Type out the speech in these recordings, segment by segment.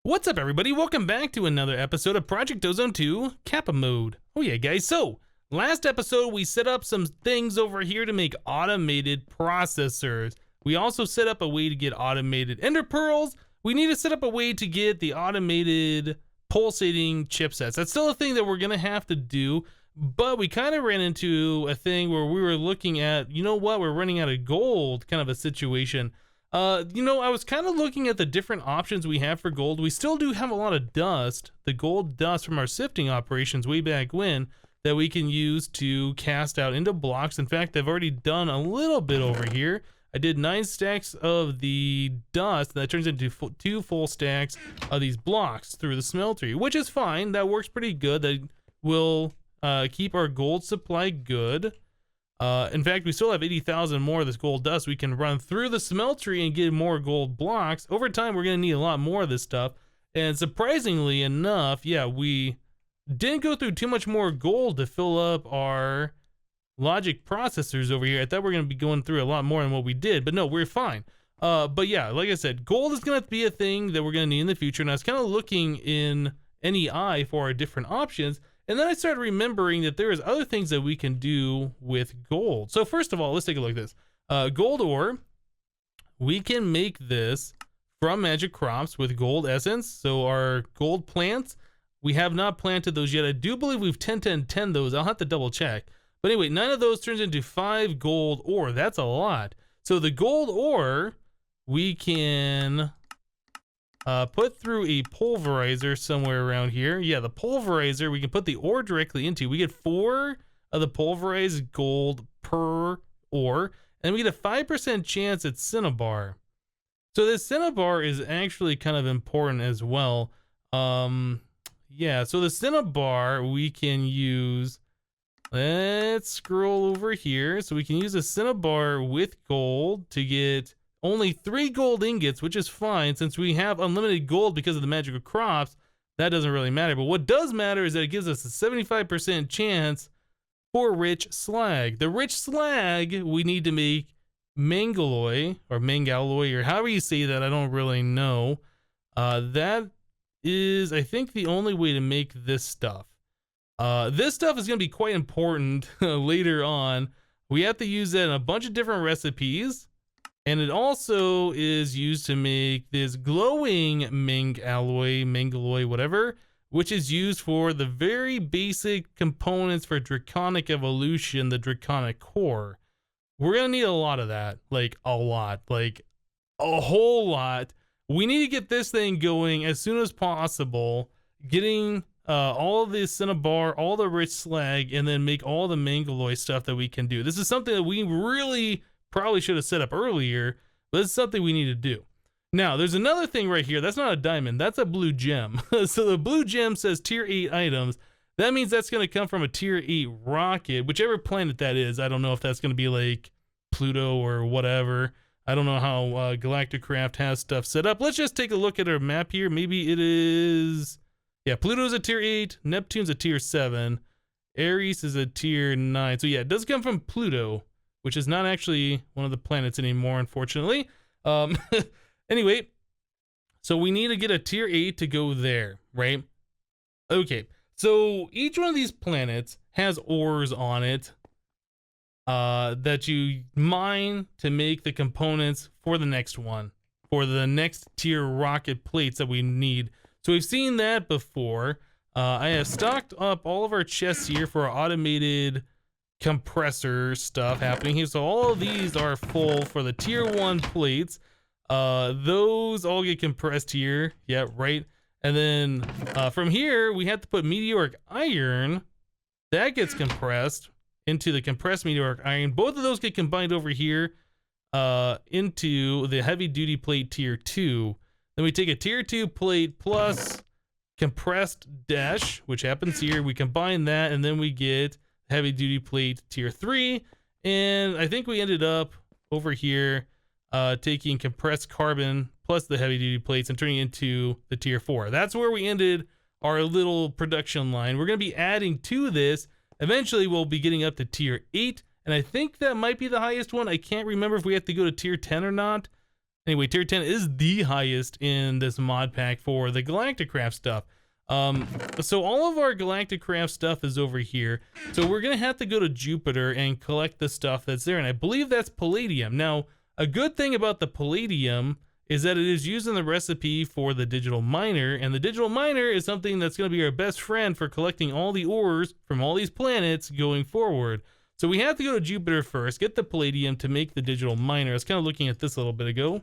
What's up, everybody? Welcome back to another episode of Project Ozone 2 Kappa Mode. Oh yeah, guys, so last episode we set up some things over here to make automated processors. We also set up a way to get automated ender pearls. We need to set up a way to get the automated pulsating chipsets. That's still a thing that we're gonna have to do, but we kind of ran into a thing where we were looking at, you know what, we're running out of gold kind of a situation. I was kind of looking at the different options we have for gold. We still do have a lot of dust, the gold dust from our sifting operations way back when, that we can use to cast out into blocks. In fact, I've already done a little bit over here. I did 9 stacks of the dust, and that turns into 2 full stacks of these blocks through the smeltery, which is fine. That works pretty good. That will keep our gold supply good. In fact, we still have 80,000 more of this gold dust. We can run through the smeltery and get more gold blocks. Over time, we're going to need a lot more of this stuff. And surprisingly enough, yeah, we didn't go through too much more gold to fill up our logic processors over here. I thought we were going to be going through a lot more than what we did, but no, we're fine. But yeah, like I said, gold is going to be a thing that we're going to need in the future. And I was kind of looking in NEI for our different options. And then I started remembering that there is other things that we can do with gold. So first of all, let's take a look at this. Gold ore, we can make this from magic crops with gold essence. So our gold plants, we have not planted those yet. I do believe we've 10 those. I'll have to double check. But anyway, 9 of those turns into 5 gold ore. That's a lot. So the gold ore, we can put through a pulverizer somewhere around here. Yeah, the pulverizer, we can put the ore directly into. We get 4 of the pulverized gold per ore, and we get a 5% chance at cinnabar. So this cinnabar is actually kind of important as well. Yeah, so the cinnabar we can use. Let's scroll over here. So we can use a cinnabar with gold to get only 3 gold ingots, which is fine since we have unlimited gold because of the magical crops. That doesn't really matter. But what does matter is that it gives us a 75% chance for rich slag. The rich slag we need to make mangalloy or mangalloy or however you say that. I don't really know. That is, I think, the only way to make this stuff. This stuff is going to be quite important later on. We have to use that in a bunch of different recipes. And it also is used to make this glowing mangalloy, whatever, which is used for the very basic components for Draconic Evolution, the Draconic Core. We're going to need a lot of that, like a lot, like a whole lot. We need to get this thing going as soon as possible, getting all the cinnabar, all the rich slag, and then make all the mangalloy stuff that we can do. This is something that we really probably should have set up earlier, but it's something we need to do. Now, there's another thing right here. That's not a diamond. That's a blue gem. So the blue gem says tier 8 items. That means that's going to come from a tier 8 rocket, whichever planet that is. I don't know if that's going to be like Pluto or whatever. I don't know how Galacticraft has stuff set up. Let's just take a look at our map here. Maybe it is... Yeah, Pluto's a tier 8. Neptune's a tier 7. Ares is a tier 9. So yeah, it does come from Pluto, which is not actually one of the planets anymore, unfortunately. Anyway, so we need to get a tier 8 to go there, right? Okay, so each one of these planets has ores on it that you mine to make the components for the next one, for the next tier rocket plates that we need. So we've seen that before. I have stocked up all of our chests here for our automated compressor stuff happening here. So all of these are full for the tier 1 plates. Those all get compressed here. Yeah, right. And then from here, we have to put meteoric iron. That gets compressed into the compressed meteoric iron. Both of those get combined over here into the heavy duty plate tier 2. Then we take a tier 2 plate plus compressed dash, which happens here. We combine that, and then we get heavy duty plate tier 3. And I think we ended up over here taking compressed carbon plus the heavy duty plates and turning it into the tier 4. That's where we ended our little production line. We're going to be adding to this. Eventually, we'll be getting up to tier 8. And I think that might be the highest one. I can't remember if we have to go to tier 10 or not. Anyway, tier 10 is the highest in this mod pack for the Galacticraft stuff. So all of our Galacticraft stuff is over here. So we're gonna have to go to Jupiter and collect the stuff that's there, and I believe that's palladium. Now, a good thing about the palladium is that it is used in the recipe for the digital miner, and the digital miner is something that's gonna be our best friend for collecting all the ores from all these planets going forward. So we have to go to Jupiter first, get the palladium to make the digital miner. I was kind of looking at this a little bit ago.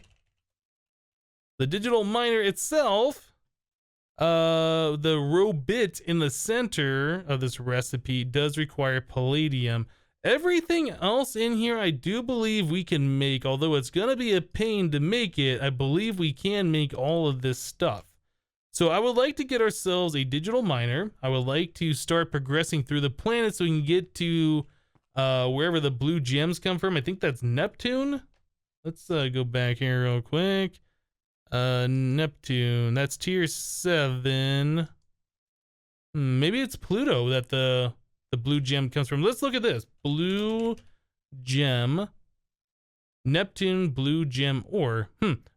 The digital miner itself, the row bit in the center of this recipe does require palladium. Everything else in here I do believe we can make, although it's gonna be a pain to make it. I believe we can make all of this stuff. So I would like to get ourselves a digital miner. I would like to start progressing through the planet so we can get to wherever the blue gems come from. I think that's Neptune. Let's go back here real quick. Neptune, that's tier 7. Maybe it's Pluto that the blue gem comes from. Let's look at this. Blue gem. Neptune blue gem ore.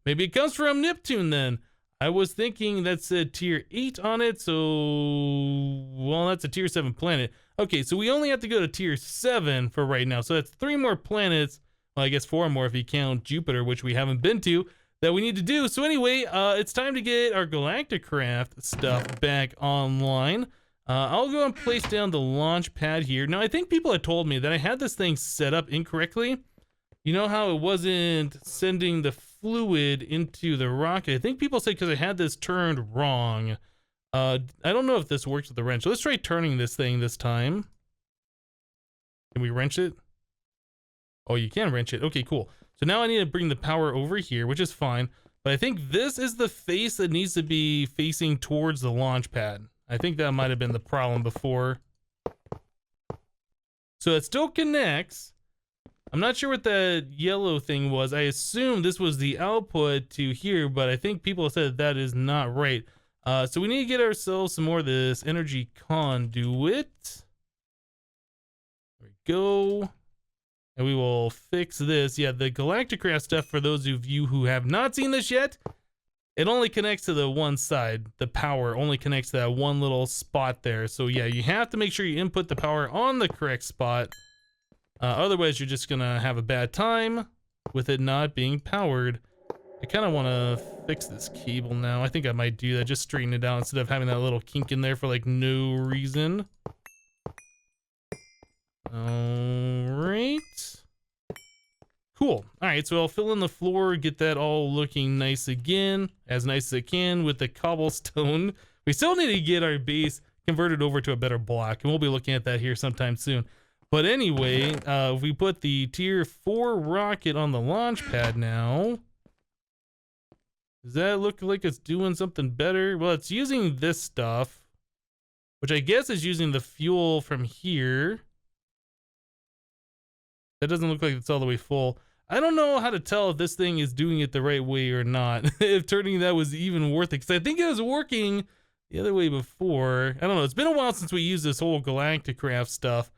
Maybe it comes from Neptune then. I was thinking that said tier 8 on it, so well, that's a tier 7 planet. Okay, so we only have to go to tier 7 for right now. So that's 3 more planets. Well, I guess 4 more if you count Jupiter, which we haven't been to, that we need to do. So anyway, it's time to get our Galacticraft stuff back online. I'll go and place down the launch pad here. Now, I think people had told me that I had this thing set up incorrectly. You know how it wasn't sending the fluid into the rocket? I think people said because I had this turned wrong. I don't know if this works with the wrench. So let's try turning this thing this time. Can we wrench it? Oh, you can wrench it. Okay, cool. So now I need to bring the power over here, which is fine. But I think this is the face that needs to be facing towards the launch pad. I think that might have been the problem before. So it still connects. I'm not sure what that yellow thing was. I assume this was the output to here, but I think people said that is not right. So we need to get ourselves some more of this energy conduit. There we go. And we will fix this. Yeah, the Galacticraft stuff, for those of you who have not seen this yet, it only connects to the one side. The power only connects to that one little spot there. So yeah, you have to make sure you input the power on the correct spot. Otherwise, you're just gonna have a bad time with it not being powered. I kind of want to fix this cable now. I think I might do that. Just straighten it out instead of having that little kink in there for like no reason. Alright. Cool. Alright, so I'll fill in the floor, get that all looking nice again, as nice as it can with the cobblestone. We still need to get our base converted over to a better block, and we'll be looking at that here sometime soon. But anyway, if we put the tier 4 rocket on the launch pad now, does that look like it's doing something better? Well, it's using this stuff, which I guess is using the fuel from here. That doesn't look like it's all the way full. I don't know how to tell if this thing is doing it the right way or not. If turning that was even worth it, because I think it was working the other way before. I don't know. It's been a while since we used this whole Galacticraft stuff.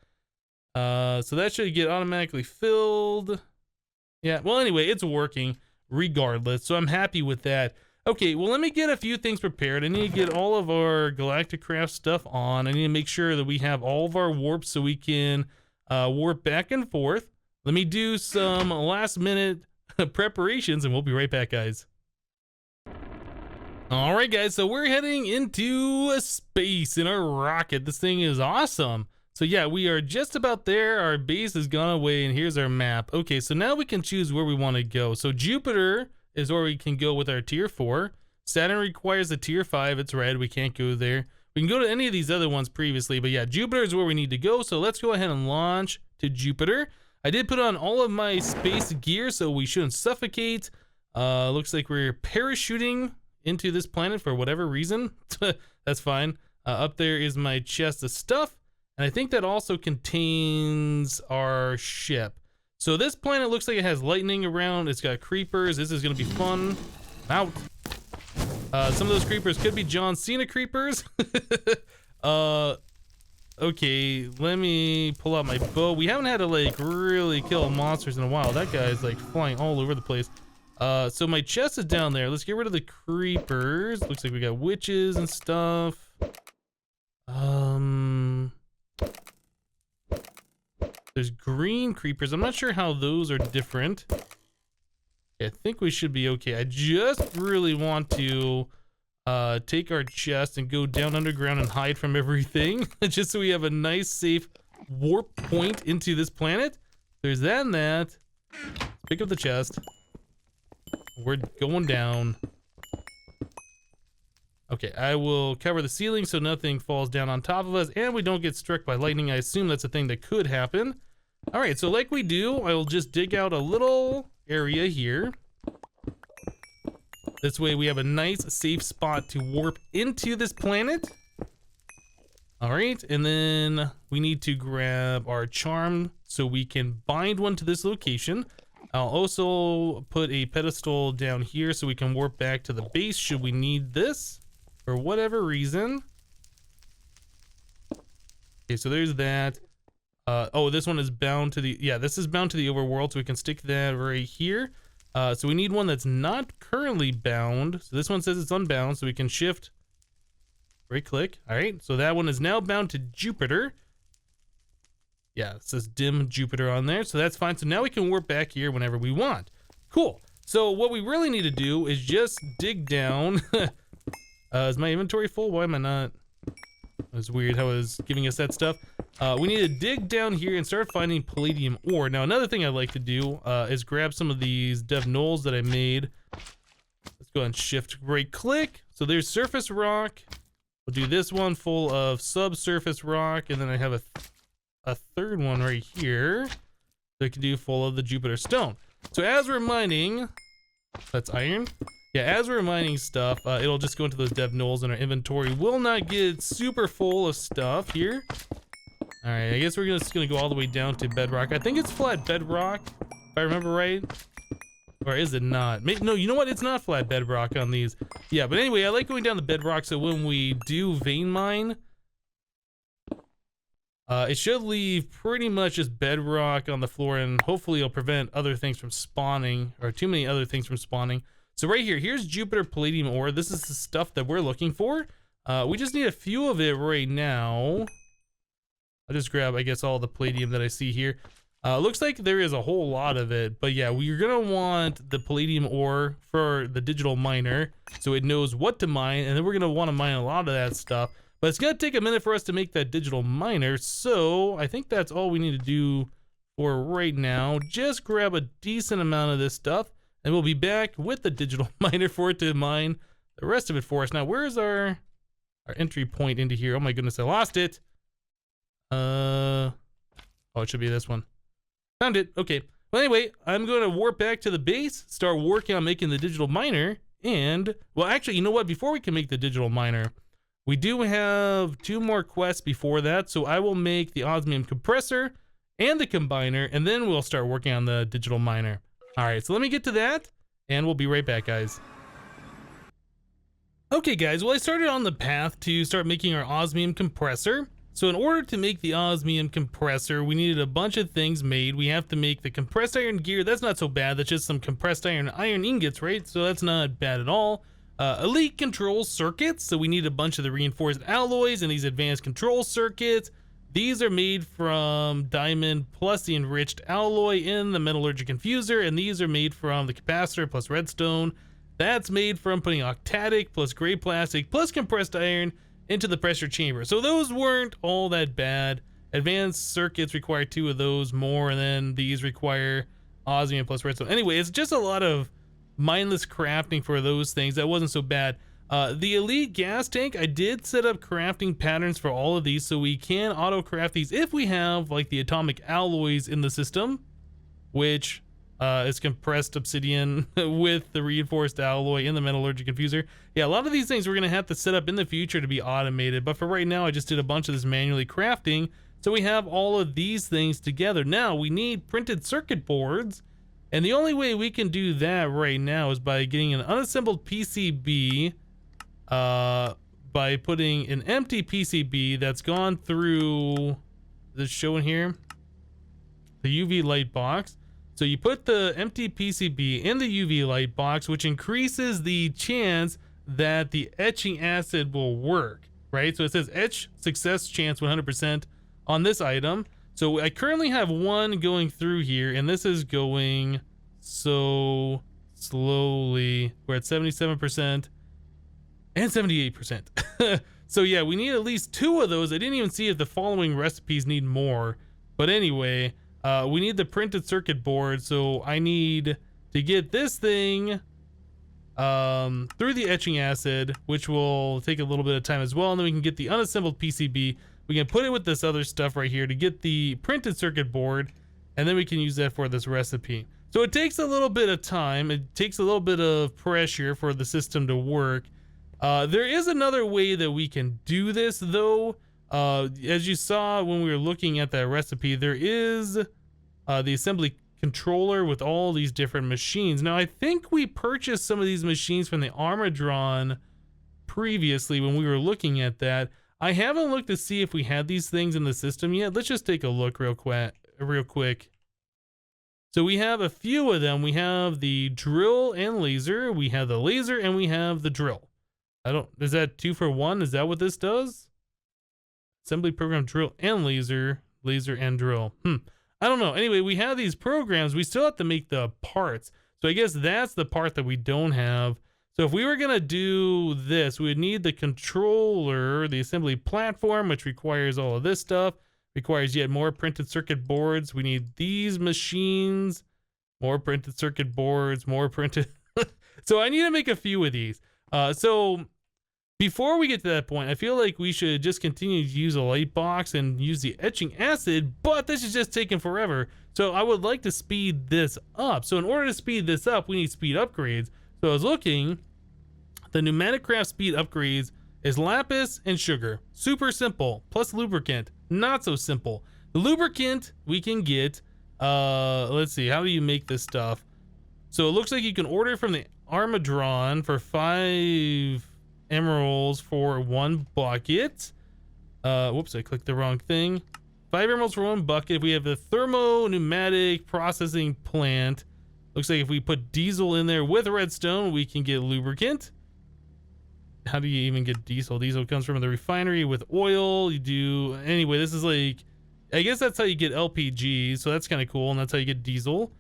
So that should get automatically filled. Yeah, well, anyway, it's working regardless, so I'm happy with that. Okay, well, let me get a few things prepared. I need to get all of our Galacticraft stuff on. I need to make sure that we have all of our warps so we can warp back and forth. Let me do some last minute preparations and we'll be right back, guys. All right, guys, so we're heading into space in our rocket. This thing is awesome. So yeah, we are just about there. Our base has gone away and here's our map. Okay, so now we can choose where we want to go. So Jupiter is where we can go with our tier 4. Saturn requires a tier 5. It's red. We can't go there. We can go to any of these other ones previously, but yeah, Jupiter is where we need to go. So let's go ahead and launch to Jupiter. I did put on all of my space gear so we shouldn't suffocate. Looks like we're parachuting into this planet for whatever reason. That's fine. Up there is my chest of stuff. And I think that also contains our ship. So this planet looks like it has lightning around. It's got creepers. This is going to be fun. Out. Some of those creepers could be John Cena creepers. Okay, let me pull out my bow. We haven't had to like really kill monsters in a while. That guy's like flying all over the place. So my chest is down there. Let's get rid of the creepers. Looks like we got witches and stuff. There's green creepers. I'm not sure how those are different. I think we should be okay. I just really want to take our chest and go down underground and hide from everything. Just so we have a nice safe warp point into this planet. There's that and that. Let's pick up the chest. We're going down. Okay, I will cover the ceiling so nothing falls down on top of us and we don't get struck by lightning. I assume that's a thing that could happen. All right, so like we do, I will just dig out a little area here. This way we have a nice safe spot to warp into this planet. All right, and then we need to grab our charm so we can bind one to this location. I'll also put a pedestal down here so we can warp back to the base should we need this for whatever reason. Okay, so there's that. Oh, this one is bound to the, yeah, this is bound to the overworld, so we can stick that right here. So we need one that's not currently bound. So this one says it's unbound, so we can shift, right click. All right, so that one is now bound to Jupiter. Yeah, it says dim Jupiter on there, so that's fine. So now we can warp back here whenever we want. Cool. So what we really need to do is just dig down. Is my inventory full? Why am I not? It was weird how it was giving us that stuff. We need to dig down here and start finding palladium ore. Now, another thing I'd like to do is grab some of these dev knolls that I made. Let's go ahead and shift right click. So there's surface rock. We'll do this one full of subsurface rock, and then I have a third one right here that I can do full of the Jupiter stone. So as we're mining, that's iron. Yeah, as we're mining stuff, it'll just go into those dev knolls and our inventory will not get super full of stuff here. All right, I guess we're just gonna go all the way down to bedrock. I think it's flat bedrock, if I remember right. Or is it not? No, you know what? It's not flat bedrock on these. Yeah, but anyway, I like going down the bedrock so when we do vein mine, it should leave pretty much just bedrock on the floor, and hopefully it'll prevent other things from spawning, or too many other things from spawning. So right here, here's Jupiter palladium ore. This is the stuff that we're looking for. We just need a few of it right now. I'll just grab, I guess, all the palladium that I see here. Looks like there is a whole lot of it, but yeah, we're gonna want the palladium ore for the digital miner so it knows what to mine, and then we're gonna want to mine a lot of that stuff. But it's gonna take a minute for us to make that digital miner, so I think that's all we need to do for right now. Just grab a decent amount of this stuff, and we'll be back with the digital miner for it to mine the rest of it for us. Now, where's our entry point into here? Oh my goodness, I lost it. Oh, it should be this one. Found it. Okay. Well, anyway, I'm going to warp back to the base, start working on making the digital miner, and, well, actually, you know what? Before we can make the digital miner, we do have 2 more quests before that, so I will make the osmium compressor and the combiner, and then we'll start working on the digital miner. All right, so let me get to that, and we'll be right back, guys. Okay, guys, well, I started on the path to start making our osmium compressor. So in order to make the osmium compressor, we needed a bunch of things made. We have to make the compressed iron gear. That's not so bad. That's just some compressed iron ingots, right? So that's not bad at all. Elite control circuits. So we need a bunch of the reinforced alloys and these advanced control circuits. These are made from diamond plus the enriched alloy in the metallurgic infuser, and these are made from the capacitor plus redstone. That's made from putting octadic plus gray plastic plus compressed iron into the pressure chamber. So those weren't all that bad. Advanced circuits require 2 of those more, and then these require osmium plus redstone. Anyway, it's just a lot of mindless crafting for those things. That wasn't so bad. The elite gas tank, I did set up crafting patterns for all of these, so we can auto craft these if we have like the atomic alloys in the system, which is compressed obsidian with the reinforced alloy in the metallurgic infuser. Yeah, a lot of these things we're gonna have to set up in the future to be automated, but for right now I just did a bunch of this manually crafting, so we have all of these things together. Now we need printed circuit boards, and the only way we can do that right now is by getting an unassembled PCB, by putting an empty PCB that's gone through this shown here, the UV light box. So you put the empty PCB in the UV light box, which increases the chance that the etching acid will work, right? So it says etch success chance 100% on this item. So I currently have one going through here, and this is going so slowly. We're at 77% and 78%. So yeah, we need at least 2 of those. I didn't even see if the following recipes need more. But anyway, we need the printed circuit board. So I need to get this thing through the etching acid, which will take a little bit of time as well. And then we can get the unassembled PCB. We can put it with this other stuff right here to get the printed circuit board. And then we can use that for this recipe. So it takes a little bit of time. It takes a little bit of pressure for the system to work. There is another way that we can do this though. As you saw when we were looking at that recipe, there is the assembly controller with all these different machines. Now I think we purchased some of these machines from the Armadron previously when we were looking at that. I haven't looked to see if we had these things in the system yet. Let's just take a look real quick. So we have a few of them. We have the drill and laser. We have the laser and we have the drill. Is that 2 for 1? Is that what this does? Assembly program, drill and laser and drill. I don't know. Anyway, we have these programs. We still have to make the parts. So I guess that's the part that we don't have. So if we were going to do this, we would need the controller, the assembly platform, which requires all of this stuff, requires yet more printed circuit boards. We need these machines, more printed circuit boards, more printed. So I need to make a few of these. So before we get to that point, I feel like we should just continue to use a light box and use the etching acid, but this is just taking forever. So I would like to speed this up. So in order to speed this up, we need speed upgrades. So I was looking, the pneumatic craft speed upgrades is lapis and sugar. Super simple, plus lubricant. Not so simple. The lubricant we can get, let's see, how do you make this stuff? So it looks like you can order from the Armadron for 5 emeralds for 1 bucket. Whoops, I clicked the wrong thing. 5 emeralds for 1 bucket. We have the thermo-pneumatic processing plant. Looks like if we put diesel in there with redstone, we can get lubricant. How do you even get diesel? Diesel comes from the refinery with oil. Anyway, this is like, I guess that's how you get LPG. So that's kind of cool. And that's how you get diesel.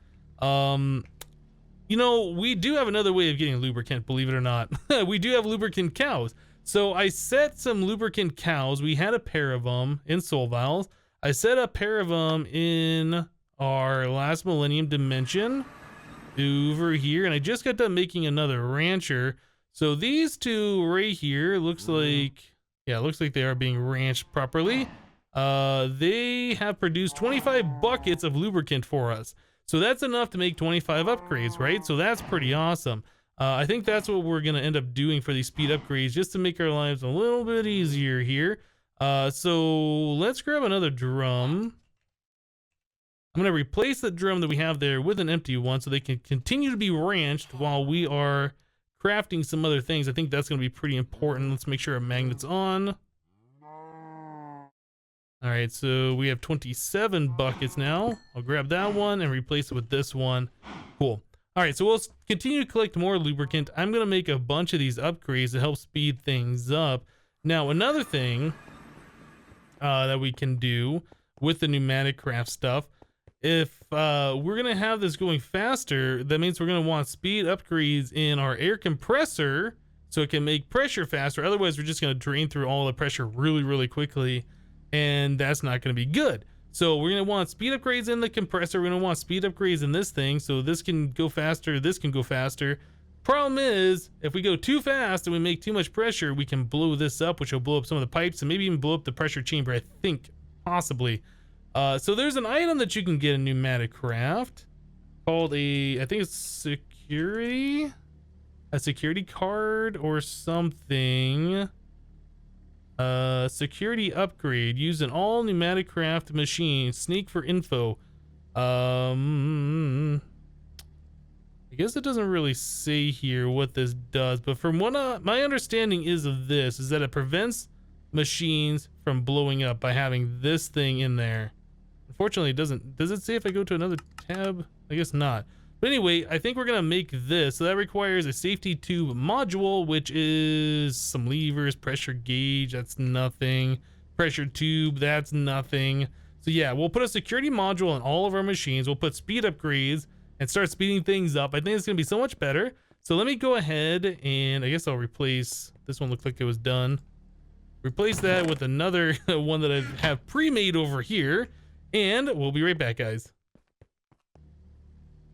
You know, we do have another way of getting lubricant, believe it or not. We do have lubricant cows. So I set some lubricant cows. We had a pair of them in soul vials. I set a pair of them in our last millennium dimension over here. And I just got done making another rancher. So these 2 right here, looks like they are being ranched properly. They have produced 25 buckets of lubricant for us. So that's enough to make 25 upgrades, right? So that's pretty awesome. I think that's what we're going to end up doing for these speed upgrades, just to make our lives a little bit easier here. So let's grab another drum. I'm going to replace the drum that we have there with an empty one so they can continue to be ranched while we are crafting some other things. I think that's going to be pretty important. Let's make sure our magnet's on. All right, so we have 27 buckets now. I'll grab that one and replace it with this one. Cool. All right, so we'll continue to collect more lubricant. I'm going to make a bunch of these upgrades to help speed things up. Now, another thing that we can do with the pneumatic craft stuff, if we're going to have this going faster, that means we're going to want speed upgrades in our air compressor so it can make pressure faster. Otherwise, we're just going to drain through all the pressure really, really quickly. And that's not going to be good. So we're going to want speed upgrades in the compressor. We're going to want speed upgrades in this thing. So this can go faster. This can go faster. Problem is, if we go too fast and we make too much pressure, we can blow this up, which will blow up some of the pipes and maybe even blow up the pressure chamber, I think, possibly. So there's an item that you can get in pneumatic craft called I think it's security? A security card or something. Security upgrade. Use an all pneumatic craft machine. Sneak for info. I guess it doesn't really say here what this does, but from what my understanding is of this is that it prevents machines from blowing up by having this thing in there. Unfortunately, it doesn't. Does it say if I go to another tab? I guess not. But anyway, I think we're gonna make this. So that requires a safety tube module, which is some levers, pressure gauge, that's nothing. Pressure tube, that's nothing. So yeah, we'll put a security module on all of our machines. We'll put speed upgrades and start speeding things up. I think it's gonna be so much better. So let me go ahead and I guess I'll replace, this one looked like it was done. Replace that with another one that I have pre-made over here. And we'll be right back, guys.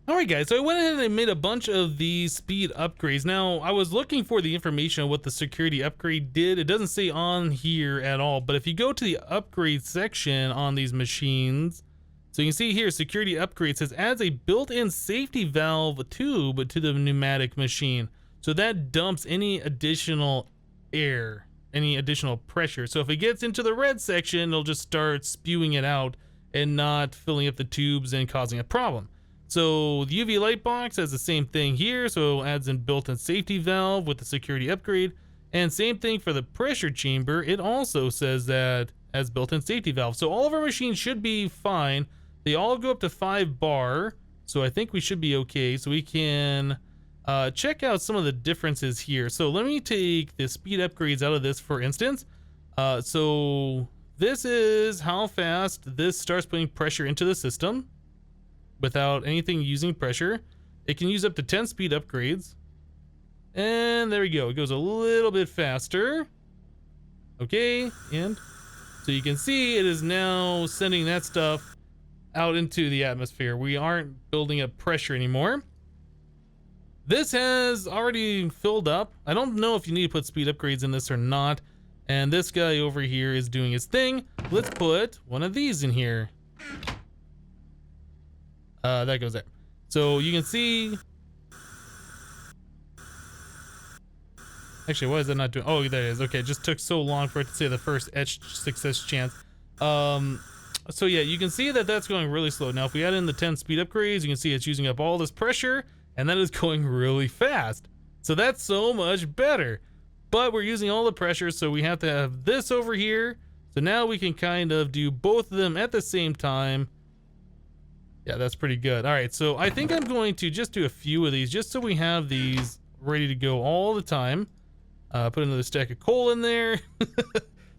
Alright guys, so I went ahead and I made a bunch of these speed upgrades. Now, I was looking for the information on what the security upgrade did. It doesn't say on here at all, but if you go to the upgrade section on these machines, so you can see here, security upgrade says adds a built-in safety valve tube to the pneumatic machine. So that dumps any additional air, any additional pressure. So if it gets into the red section, it'll just start spewing it out and not filling up the tubes and causing a problem. So the UV light box has the same thing here, so it adds in built-in safety valve with the security upgrade. And same thing for the pressure chamber, it also says that has built-in safety valve. So all of our machines should be fine. They all go up to 5 bar, so I think we should be okay. So we can check out some of the differences here. So let me take the speed upgrades out of this, for instance. So this is how fast this starts putting pressure into the system without anything using pressure. It can use up to 10 speed upgrades. And there we go. It goes a little bit faster. Okay, and so you can see it is now sending that stuff out into the atmosphere. We aren't building up pressure anymore. This has already filled up. I don't know if you need to put speed upgrades in this or not. And this guy over here is doing his thing. Let's put one of these in here. That goes there. So you can see. Actually, why is that not doing? Oh, there it is. Okay, it just took so long for it to say the first etch success chance. So yeah, you can see that that's going really slow. Now, if we add in the 10 speed upgrades, you can see it's using up all this pressure, and that is going really fast. So that's so much better. But we're using all the pressure, so we have to have this over here. So now we can kind of do both of them at the same time. Yeah, that's pretty good. All right, so I think I'm going to just do a few of these just so we have these ready to go all the time. Put another stack of coal in there.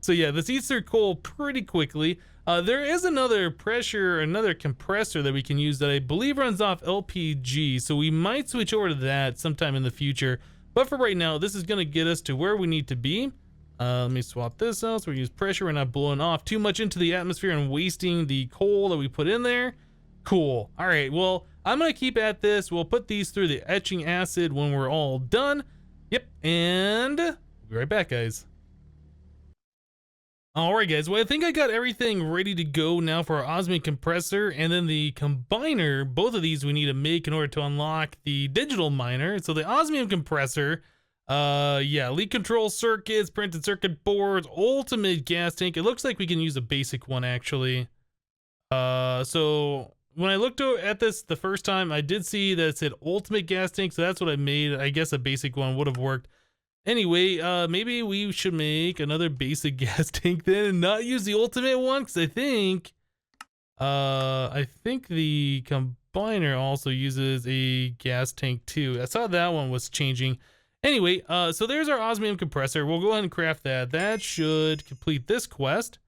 So yeah, this eats through coal pretty quickly. There is another compressor that we can use that I believe runs off LPG, so we might switch over to that sometime in the future. But for right now, this is going to get us to where we need to be. Let me swap this out so we use pressure. We're not blowing off too much into the atmosphere and wasting the coal that we put in there. Cool. All right, well, I'm going to keep at this. We'll put these through the etching acid when we're all done. Yep, and we'll be right back, guys. Alright guys, well I think I got everything ready to go now for our osmium compressor and then the combiner. Both of these we need to make in order to unlock the digital miner. So the osmium compressor, yeah, lead control circuits, printed circuit boards, ultimate gas tank. It looks like we can use a basic one actually. So when I looked at this the first time, I did see that it said ultimate gas tank, so that's what I made. I guess a basic one would have worked. Anyway, maybe we should make another basic gas tank then and not use the ultimate one, because I think the combiner also uses a gas tank too. I saw that one was changing. Anyway, so there's our osmium compressor. We'll go ahead and craft that. That should complete this quest.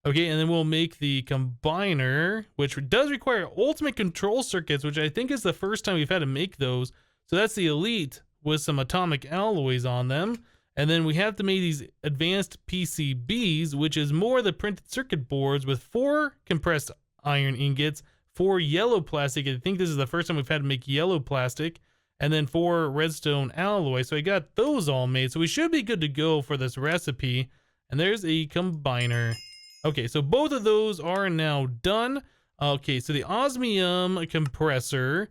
Okay, and then we'll make the combiner, which does require ultimate control circuits, which I think is the first time we've had to make those. So that's the elite with some atomic alloys on them. And then we have to make these advanced PCBs, which is more the printed circuit boards with 4 compressed iron ingots, 4 yellow plastic. I think this is the first time we've had to make yellow plastic, and then 4 redstone alloy. So I got those all made. So we should be good to go for this recipe. And there's a combiner. Okay, so both of those are now done. Okay, so the osmium compressor,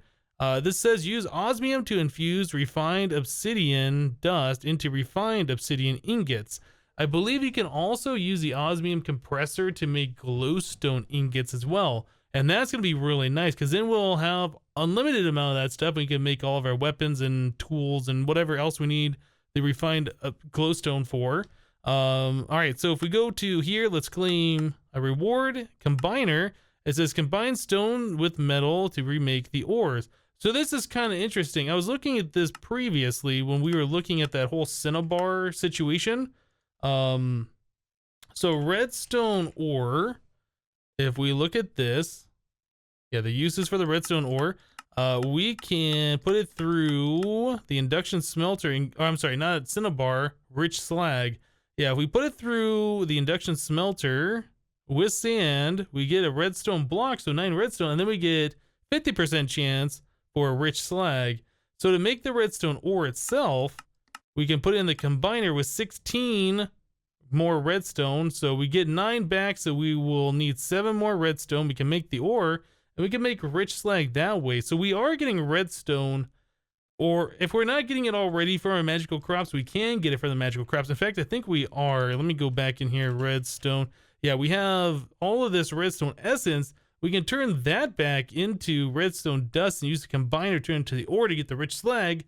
this says use osmium to infuse refined obsidian dust into refined obsidian ingots. I believe you can also use the osmium compressor to make glowstone ingots as well. And that's going to be really nice because then we'll have unlimited amount of that stuff. We can make all of our weapons and tools and whatever else we need the refined glowstone for. All right, so if we go to here, let's claim a reward combiner. It says combine stone with metal to remake the ores. So this is kind of interesting. I was looking at this previously when we were looking at that whole cinnabar situation. So redstone ore, if we look at this, yeah, the uses for the redstone ore, we can put it through the induction smelter, I'm sorry, not cinnabar, rich slag. Yeah, if we put it through the induction smelter with sand, we get a redstone block, so 9 redstone, and then we get 50% chance for a rich slag. So to make the redstone ore itself, we can put it in the combiner with 16 more redstone. So we get 9 back, so we will need 7 more redstone. We can make the ore, and we can make rich slag that way. So we are getting redstone, or if we're not getting it already from our magical crops, we can get it from the magical crops. In fact, I think we are. Let me go back in here, redstone. Yeah, we have all of this redstone essence. We can turn that back into redstone dust and use the combiner to turn into the ore to get the rich slag.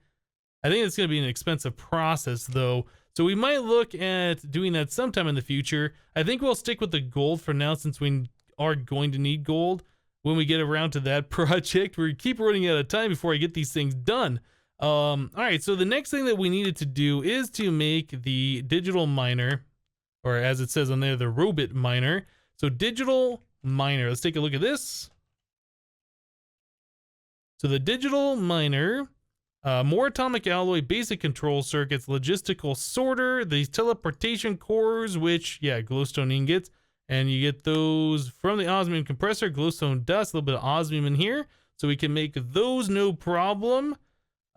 I think it's going to be an expensive process though. So we might look at doing that sometime in the future. I think we'll stick with the gold for now since we are going to need gold when we get around to that project. We keep running out of time before I get these things done. All right, so the next thing that we needed to do is to make the digital miner, or as it says on there, the robot miner. So digital miner, let's take a look at this. So the digital miner, more atomic alloy, basic control circuits, logistical sorter, these teleportation cores, which, yeah, glowstone ingots, and you get those from the osmium compressor, glowstone dust, a little bit of osmium in here, so we can make those no problem.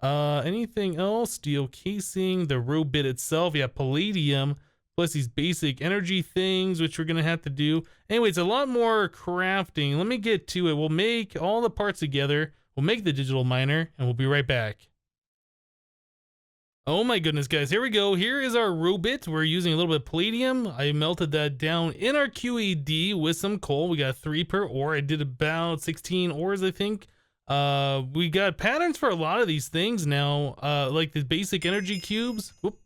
Anything else? Steel casing, the robot itself, yeah, palladium, plus these basic energy things, which we're gonna have to do. Anyway, it's a lot more crafting. Let me get to it. We'll make all the parts together. We'll make the digital miner, and we'll be right back. Oh my goodness, guys, here we go. Here is our robot. We're using a little bit of palladium. I melted that down in our QED with some coal. We got 3 per ore. I did about 16 ores, I think. We got patterns for a lot of these things now, like the basic energy cubes. Whoop.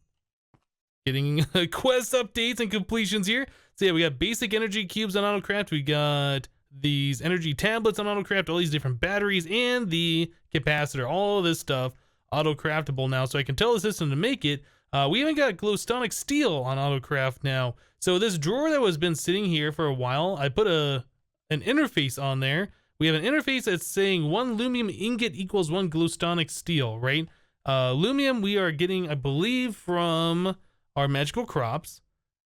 Getting quest updates and completions here. So yeah, we got basic energy cubes on AutoCraft. We got these energy tablets on AutoCraft, all these different batteries, and the capacitor. All of this stuff auto-craftable now, so I can tell the system to make it. We even got glowstonic steel on AutoCraft now. So this drawer that was been sitting here for a while, I put an interface on there. We have an interface that's saying 1 lumium ingot equals 1 glowstonic steel, right? Lumium we are getting, I believe, from our magical crops,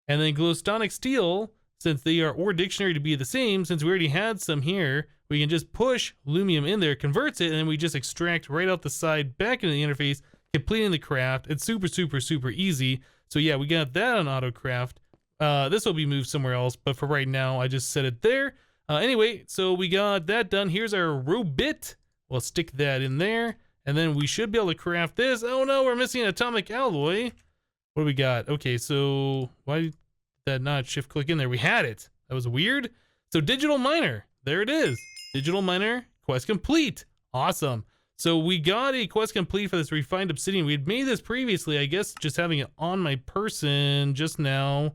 and then glowstonic steel, since they are ore dictionary to be the same, since we already had some here, we can just push lumium in there, converts it, and then we just extract right out the side back into the interface, completing the craft. It's super, super, super easy. So yeah, we got that on AutoCraft. This will be moved somewhere else, but for right now, I just set it there. Anyway, so we got that done. Here's our robot. We'll stick that in there, and then we should be able to craft this. Oh no, we're missing an atomic alloy. What do we got? Okay, so why did that not shift click in there? We had it. That was weird. So digital miner, there it is. Digital miner, quest complete. Awesome. So we got a quest complete for this refined obsidian. We had made this previously, I guess just having it on my person just now.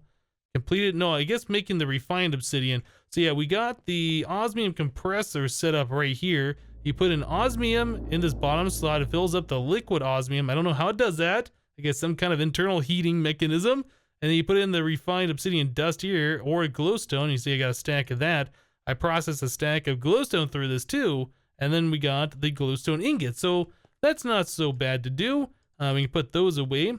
Completed, no, I guess making the refined obsidian. So yeah, we got the osmium compressor set up right here. You put an osmium in this bottom slot, it fills up the liquid osmium. I don't know how it does that. I guess some kind of internal heating mechanism. And then you put in the refined obsidian dust here, or glowstone. You see I got a stack of that. I processed a stack of glowstone through this too. And then we got the glowstone ingot. So that's not so bad to do. We can put those away.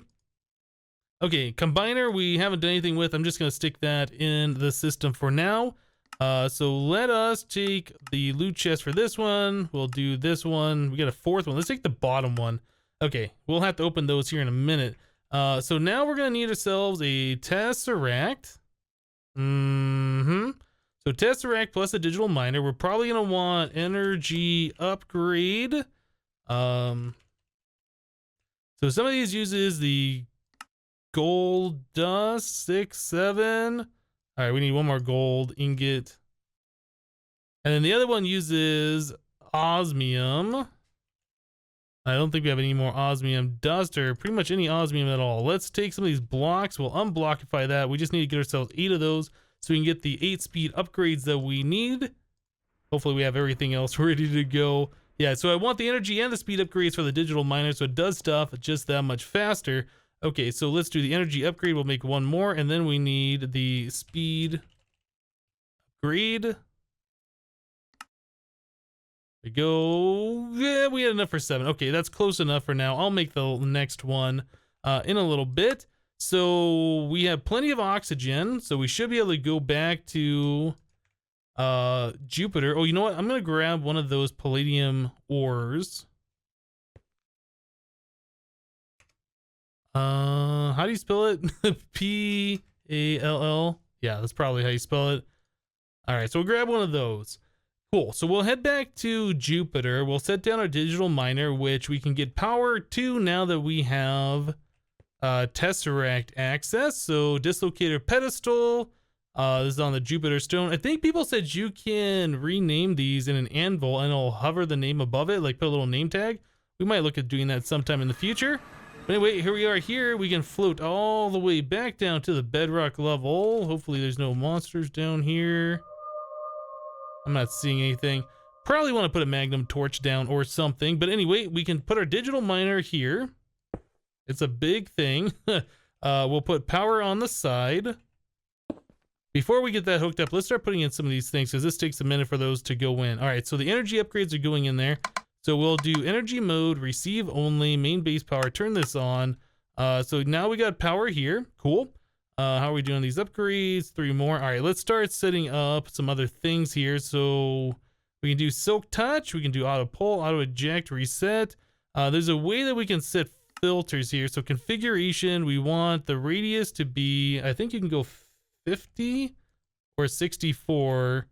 Okay, combiner we haven't done anything with. I'm just gonna stick that in the system for now. So let us take the loot chest for this one. We'll do this one. We got a 4th one. Let's take the bottom one. Okay, we'll have to open those here in a minute. So now we're gonna need ourselves a tesseract. So tesseract plus a digital miner. We're probably gonna want energy upgrade. So some of these uses the gold dust, 6, 7. All right, we need 1 more gold ingot. And then the other one uses osmium. I don't think we have any more osmium dust or pretty much any osmium at all. Let's take some of these blocks. We'll unblockify that. We just need to get ourselves 8 of those so we can get the 8-speed upgrades that we need. Hopefully we have everything else ready to go. Yeah, so I want the energy and the speed upgrades for the digital miner so it does stuff just that much faster. Okay, so let's do the energy upgrade. We'll make one more, and then we need the speed upgrade. There we go. Yeah, we had enough for 7. Okay, that's close enough for now. I'll make the next one in a little bit. So we have plenty of oxygen, so we should be able to go back to Jupiter. Oh, you know what? I'm gonna grab one of those palladium ores. How do you spell it? P-A-L-L. Yeah, that's probably how you spell it. All right, so we'll grab one of those. Cool. So we'll head back to Jupiter. We'll set down our digital miner, which we can get power to now that we have Tesseract access. So dislocator pedestal. This is on the Jupiter stone. I think people said you can rename these in an anvil and it'll hover the name above it, like put a little name tag. We might look at doing that sometime in the future. But anyway, here we are here. We can float all the way back down to the bedrock level. Hopefully there's no monsters down here. I'm not seeing anything. Probably want to put a magnum torch down or something. But anyway, we can put our digital miner here. It's a big thing. We'll put power on the side. Before we get that hooked up, let's start putting in some of these things because this takes a minute for those to go in. All right, so the energy upgrades are going in there. So we'll do energy mode, receive only, main base power, turn this on. So now we got power here. Cool. How are we doing these upgrades? 3 more. All right, let's start setting up some other things here. So we can do silk touch. We can do auto pull, auto eject, reset. There's a way that we can set filters here. So configuration, we want the radius to be, I think you can go 50 or 64.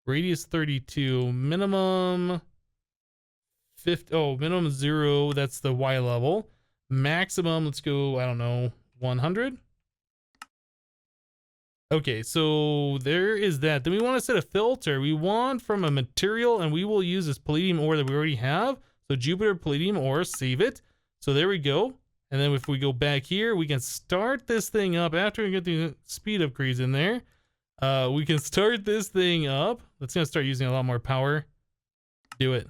Radius 32, minimum 50. Oh, minimum 0. That's the Y level. Maximum, let's go, I don't know, 100. Okay, so there is that. Then we want to set a filter. We want from a material, and we will use this palladium ore that we already have. So Jupiter palladium ore, save it. So there we go. And then if we go back here, we can start this thing up after we get the speed upgrades in there. We can start this thing up. That's going to start using a lot more power. Do it.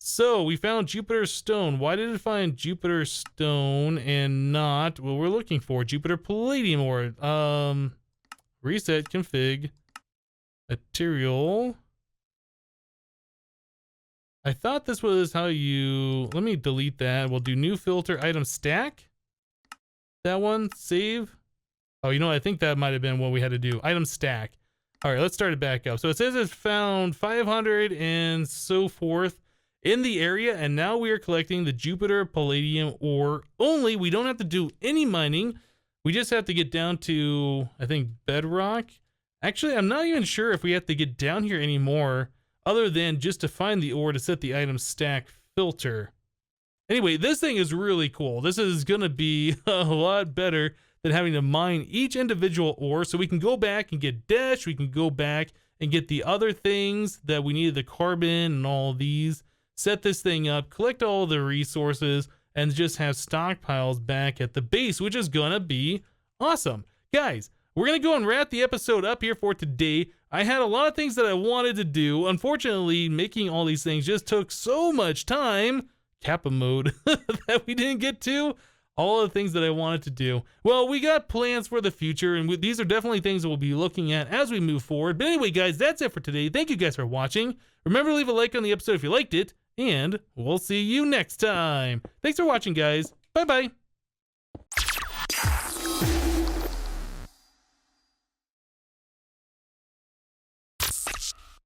So we found Jupiter stone. Why did it find Jupiter stone and not what we're looking for? Jupiter palladium ore. Reset config material. I thought this was how you, let me delete that. We'll do new filter item stack. That one, save. Oh, you know, I think that might have been what we had to do. Item stack. All right, let's start it back up. So it says it's found 500 and so forth in the area, and now we are collecting the Jupiter palladium ore only. We don't have to do any mining. We just have to get down to, I think, bedrock. Actually, I'm not even sure if we have to get down here anymore other than just to find the ore to set the item stack filter. Anyway, this thing is really cool. This is going to be a lot better than having to mine each individual ore. So we can go back and get dash. We can go back and get the other things that we needed, the carbon and all these. Set this thing up, collect all the resources, and just have stockpiles back at the base, which is gonna be awesome. Guys, we're gonna go and wrap the episode up here for today. I had a lot of things that I wanted to do. Unfortunately, making all these things just took so much time, Kappa mode, that we didn't get to all the things that I wanted to do. Well, we got plans for the future, and these are definitely things that we'll be looking at as we move forward. But anyway, guys, that's it for today. Thank you guys for watching. Remember to leave a like on the episode if you liked it, and we'll see you next time. Thanks for watching, guys. Bye-bye.